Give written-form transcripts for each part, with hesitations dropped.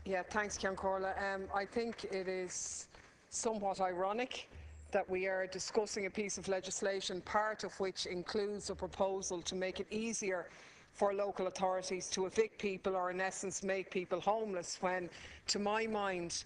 Yeah, thanks, Ceann Comhairle. I think it is somewhat ironic that we are discussing a piece of legislation, part of which includes a proposal to make it easier for local authorities to evict people, or in essence make people homeless, when to my mind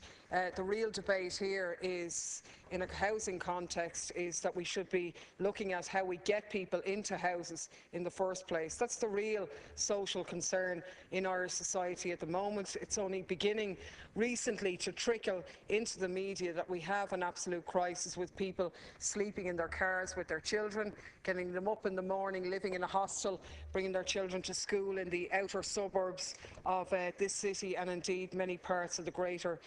the real debate here is, in a housing context, is that we should be looking at how we get people into houses in the first place. That's the real social concern in Irish society at the moment. It's only beginning recently to trickle into the media that we have an absolute crisis with people sleeping in their cars with their children, getting them up in the morning, living in a hostel, bringing their children to school in the outer suburbs of this city, and indeed many parts of the greater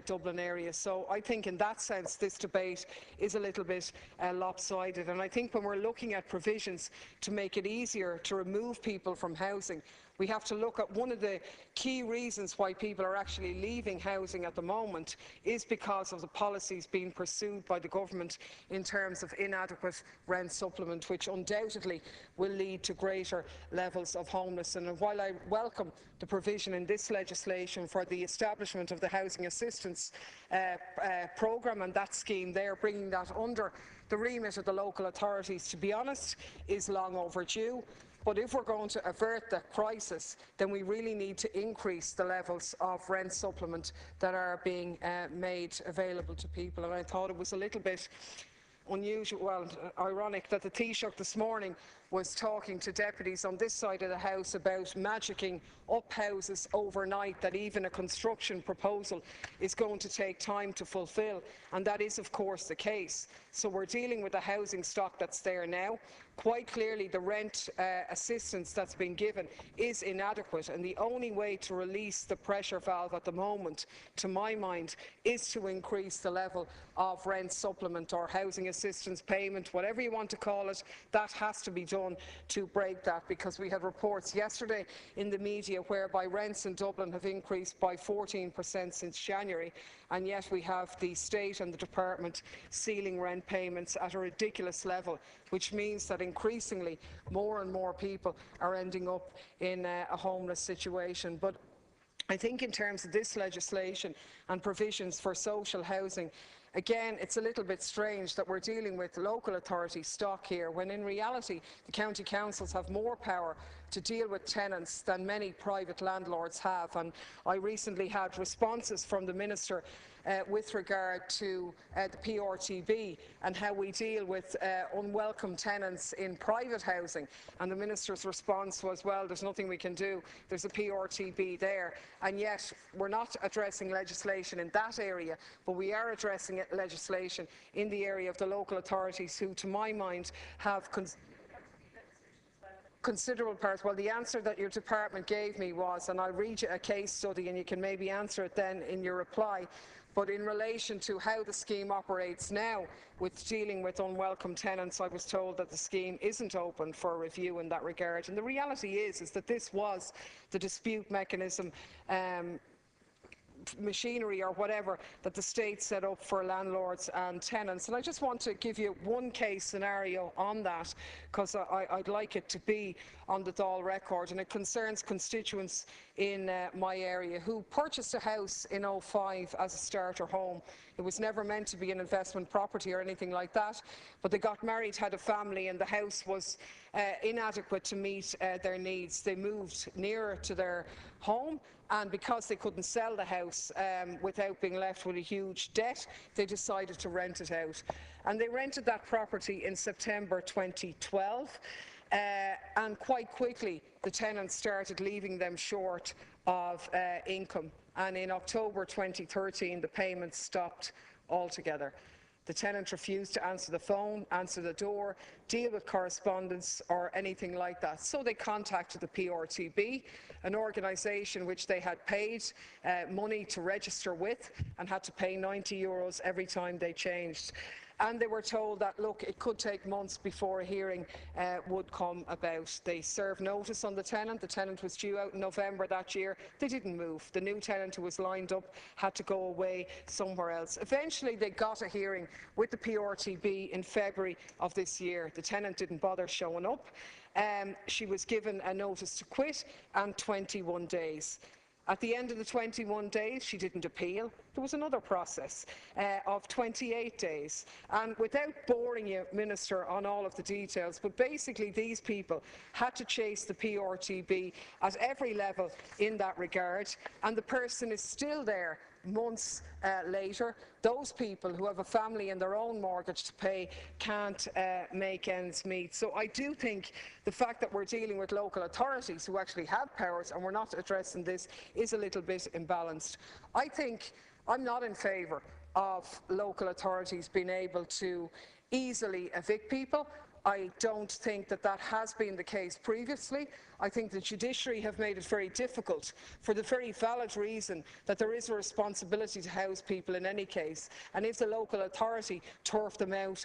Dublin area. So I think in that sense this debate is a little bit lopsided, and I think when we're looking at provisions to make it easier to remove people from housing, we have to look at one of the key reasons why people are actually leaving housing at the moment is because of the policies being pursued by the government in terms of inadequate rent supplement, which undoubtedly will lead to greater levels of homelessness. And while I welcome the provision in this legislation for the establishment of the housing assistance programme and that scheme there, bringing that under the remit of the local authorities, to be honest, is long overdue. But if we're going to avert the crisis, then we really need to increase the levels of rent supplement that are being made available to people. And I thought it was a little bit unusual, well, ironic, that the Taoiseach this morning was talking to deputies on this side of the House about magicking up houses overnight, that even a construction proposal is going to take time to fulfil, and that is of course the case. So we're dealing with the housing stock that's there now. Quite clearly the rent assistance that's been given is inadequate, and the only way to release the pressure valve at the moment, to my mind, is to increase the level of rent supplement or housing assistance payment, whatever you want to call it. That has to be done to break that, because we had reports yesterday in the media whereby rents in Dublin have increased by 14% since January, and yet we have the state and the department ceiling rent payments at a ridiculous level, which means that increasingly more and more people are ending up in a homeless situation. But I think in terms of this legislation and provisions for social housing, again, it's a little bit strange that we're dealing with local authority stock here, when in reality the county councils have more power to deal with tenants than many private landlords have. And I recently had responses from the Minister with regard to the PRTB and how we deal with unwelcome tenants in private housing. And the Minister's response was, well, there's nothing we can do, there's a PRTB there. And yet we're not addressing legislation in that area, but we are addressing legislation in the area of the local authorities, who, to my mind, have considerable part. Well, the answer that your department gave me was, and I'll read you a case study and you can maybe answer it then in your reply, but in relation to how the scheme operates now with dealing with unwelcome tenants, I was told that the scheme isn't open for review in that regard. And the reality is that this was the dispute mechanism machinery or whatever that the state set up for landlords and tenants. And I just want to give you one case scenario on that, because I'd like it to be on the Dáil record, and it concerns constituents in my area who purchased a house in 2005 as a starter home. It was never meant to be an investment property or anything like that, but they got married, had a family, and the house was inadequate to meet their needs. They moved nearer to their home, and because they couldn't sell the house without being left with a huge debt, they decided to rent it out. And they rented that property in September 2012, and quite quickly the tenants started leaving them short of income, and in October 2013 the payments stopped altogether. The tenant refused to answer the phone, answer the door, deal with correspondence or anything like that. So they contacted the PRTB, an organisation which they had paid money to register with and had to pay €90 every time they changed. And they were told that, look, it could take months before a hearing would come about. They served notice on the tenant. The tenant was due out in November that year. They didn't move. The new tenant who was lined up had to go away somewhere else. Eventually they got a hearing with the PRTB in February of this year. The tenant didn't bother showing up. She was given a notice to quit and 21 days. At the end of the 21 days, she didn't appeal. There was another process of 28 days. And without boring you, Minister, on all of the details, but basically these people had to chase the PRTB at every level in that regard, and the person is still there months later. Those people who have a family and their own mortgage to pay can't make ends meet. So I do think the fact that we're dealing with local authorities who actually have powers and we're not addressing this is a little bit imbalanced. I think I'm not in favour of local authorities being able to easily evict people. I don't think that that has been the case previously. I think the judiciary have made it very difficult for the very valid reason that there is a responsibility to house people in any case, and if the local authority turf them out,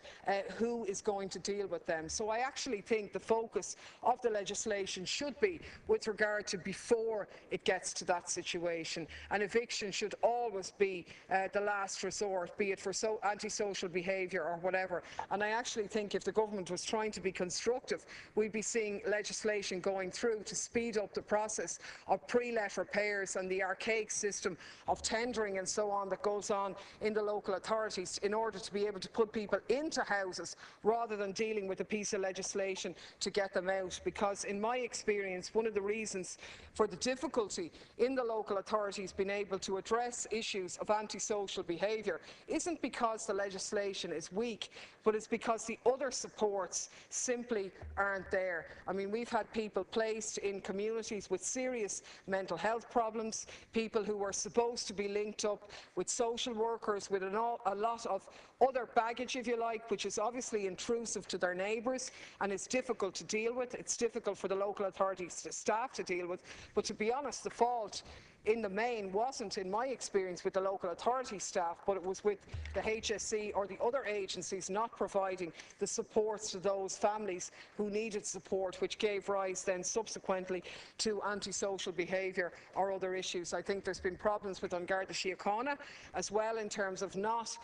who is going to deal with them? So I actually think the focus of the legislation should be with regard to before it gets to that situation, and eviction should always be the last resort, be it for antisocial behaviour or whatever. And I actually think if the government was trying to be constructive, we'd be seeing legislation going through to speed up the process of pre-let repairs and the archaic system of tendering and so on that goes on in the local authorities in order to be able to put people into houses rather than dealing with a piece of legislation to get them out. Because in my experience, one of the reasons for the difficulty in the local authorities being able to address issues of antisocial behaviour isn't because the legislation is weak, but it's because the other supports simply aren't there. I mean, we've had people placed in communities with serious mental health problems, people who were supposed to be linked up with social workers with a lot of other baggage, if you like, which is obviously intrusive to their neighbours and is difficult to deal with. It's difficult for the local authorities staff to deal with, but to be honest, the fault in the main wasn't, in my experience, with the local authority staff, but it was with the HSE or the other agencies not providing the supports to those families who needed support, which gave rise then subsequently to antisocial behaviour or other issues. I think there's been problems with An Garda Síochána as well in terms of not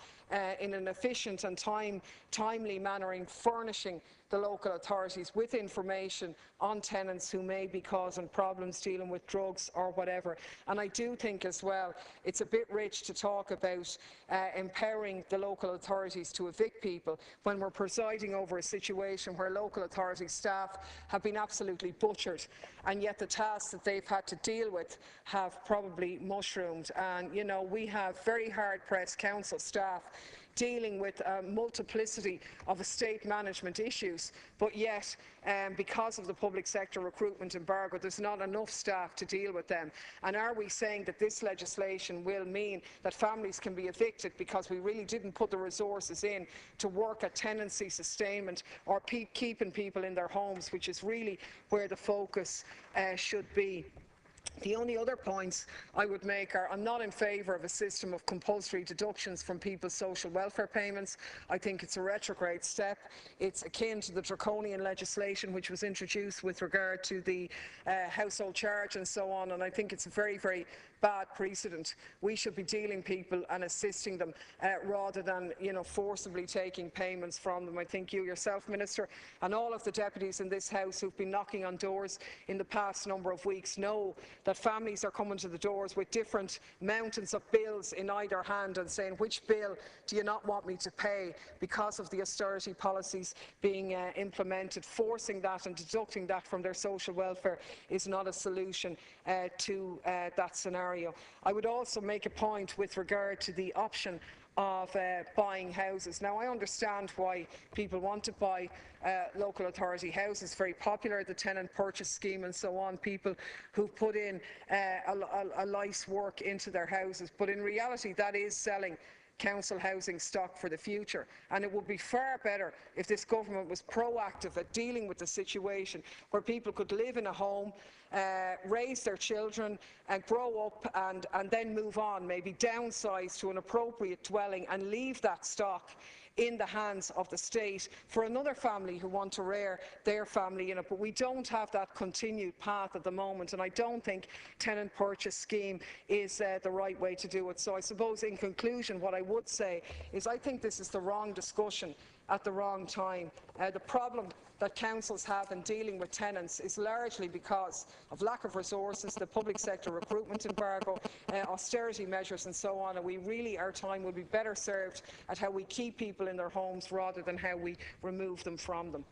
in an efficient and timely manner in furnishing the local authorities with information on tenants who may be causing problems dealing with drugs or whatever. And I do think as well it's a bit rich to talk about empowering the local authorities to evict people when we're presiding over a situation where local authority staff have been absolutely butchered, and yet the tasks that they've had to deal with have probably mushroomed. And you know, we have very hard-pressed council staff dealing with a multiplicity of estate management issues, but yet because of the public sector recruitment embargo there's not enough staff to deal with them. And are we saying that this legislation will mean that families can be evicted because we really didn't put the resources in to work at tenancy sustainment or keeping people in their homes, which is really where the focus should be? The only other points I would make are I'm not in favour of a system of compulsory deductions from people's social welfare payments. I think it's a retrograde step. It's akin to the draconian legislation which was introduced with regard to the household charge and so on, and I think it's a very, very bad precedent. We should be dealing people and assisting them rather than, you know, forcibly taking payments from them. I think you yourself, Minister, and all of the deputies in this House who've been knocking on doors in the past number of weeks know that families are coming to the doors with different mountains of bills in either hand and saying, which bill do you not want me to pay because of the austerity policies being implemented? Forcing that and deducting that from their social welfare is not a solution to that scenario. I would also make a point with regard to the option of buying houses. Now, I understand why people want to buy local authority houses. Very popular, the tenant purchase scheme and so on, people who've put in a life's work into their houses. But in reality, that is selling council housing stock for the future, and it would be far better if this government was proactive at dealing with the situation where people could live in a home, raise their children and grow up and then move on, maybe downsize to an appropriate dwelling and leave that stock in the hands of the state for another family who want to rear their family in it. But we don't have that continued path at the moment, and I don't think tenant purchase scheme is the right way to do it. So I suppose in conclusion what I would say is I think this is the wrong discussion at the wrong time. The problem that councils have in dealing with tenants is largely because of lack of resources, the public sector recruitment embargo, austerity measures and so on, and our time would be better served at how we keep people in their homes rather than how we remove them from them.